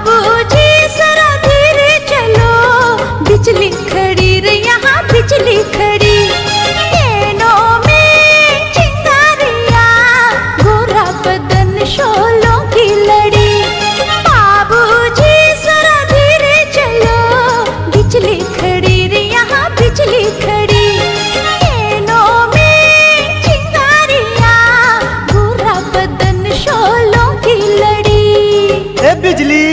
बाबूजी जरा धीरे चलो, बिजली खड़ी रे यहाँ बिजली खड़ी। नैनों में चिंगारियाँ, गोरा बदन शोलों की लड़ी। बाबूजी जरा धीरे चलो, बिजली खड़ी रे यहाँ बिजली खड़ी। नैनों में चिंगारियाँ, गोरा बदन शोलों की लड़ी। ए बिजली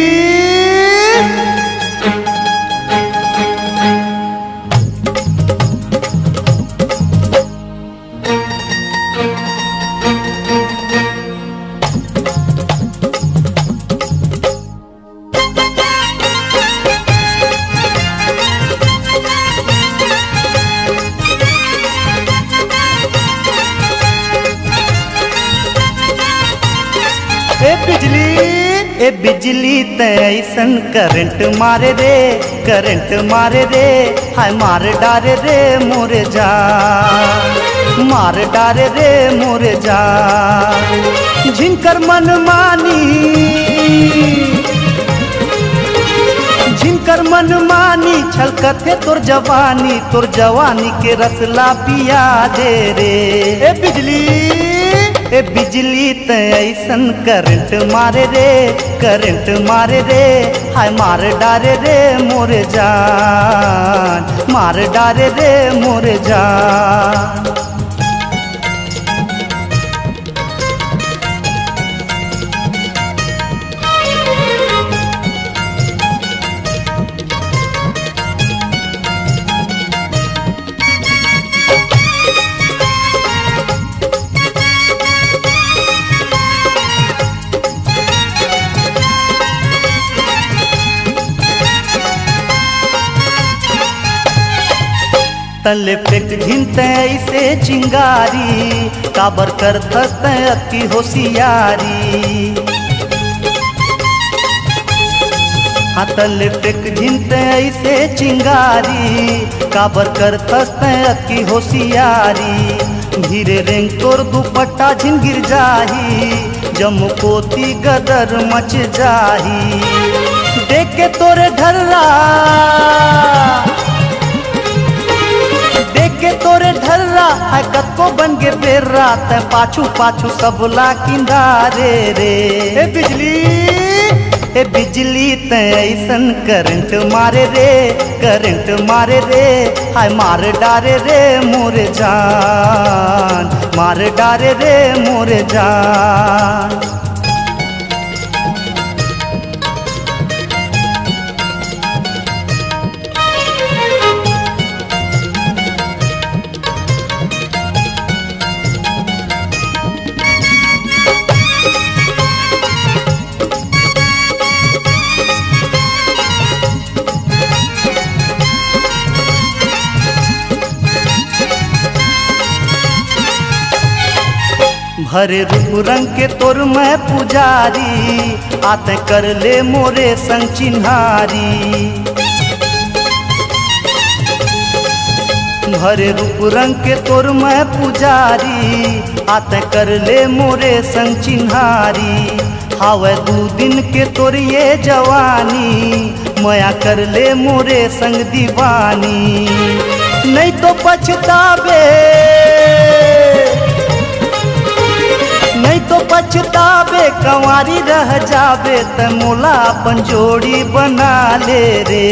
ए बिजली तैसन करंट मारे रे, करंट मारे रे, हाय मार डारे रे मोरे जा, मार डारे रे मोरे जा। झिनकर मन मानी, झिनकर मन मानी, छलकते तोर जवानी के रसला पिया दे रे। ए बिजली तैसन करंट मारे रे, करंट मारे रे, हाय मार डारे रे मोरे जान, मार डारे रे मोरे जान। तले फेंक झिनते ऐसे चिंगारी, काबर करत अति होशियारी। हाँ तले फेंक झिनते ऐसे चिंगारी, काबर करत अति होशियारी। धीरे रेंग तोर दुपट्टा झिन गिर जाही, जम कोती गदर मच जाही। देख के तोरे ढर्रा, देख के तोरे ढर्रा, है कत को बन गे बेर्रा, तै पाछू पाछू सबला किंदारे रे। ए बिजली तैसन करंट मारे रे, करंट मारे रे, हाय मार डारे रे मोरे जान, मार डारे रे मोरे जान। भरे रूप रंग के तोर मैं पुजारी, आते कर ले मोरे संग चिन्हारी। भरे रूप रंग के तोर मैं पुजारी, आते कर ले मोरे संग चिन्हारी। हावे 2 दिन के तोर ये जवानी, मया कर ले मोरे संग दीवानी। नहीं तो पछतावे, नहीं तो पछतावे, कंवारी रह जावे, त मोला अपन जोड़ी बना ले रे।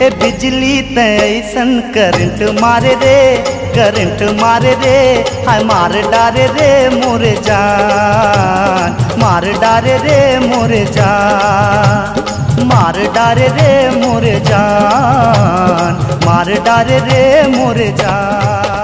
ए बिजली तैसन करंट मारे रे, करंट मारे रे, हाय मार डारे रे मोरे जान, मार डारे रे मोरे जान, मार डारे रे मोरे जान, मार डारे रे मोरे जान।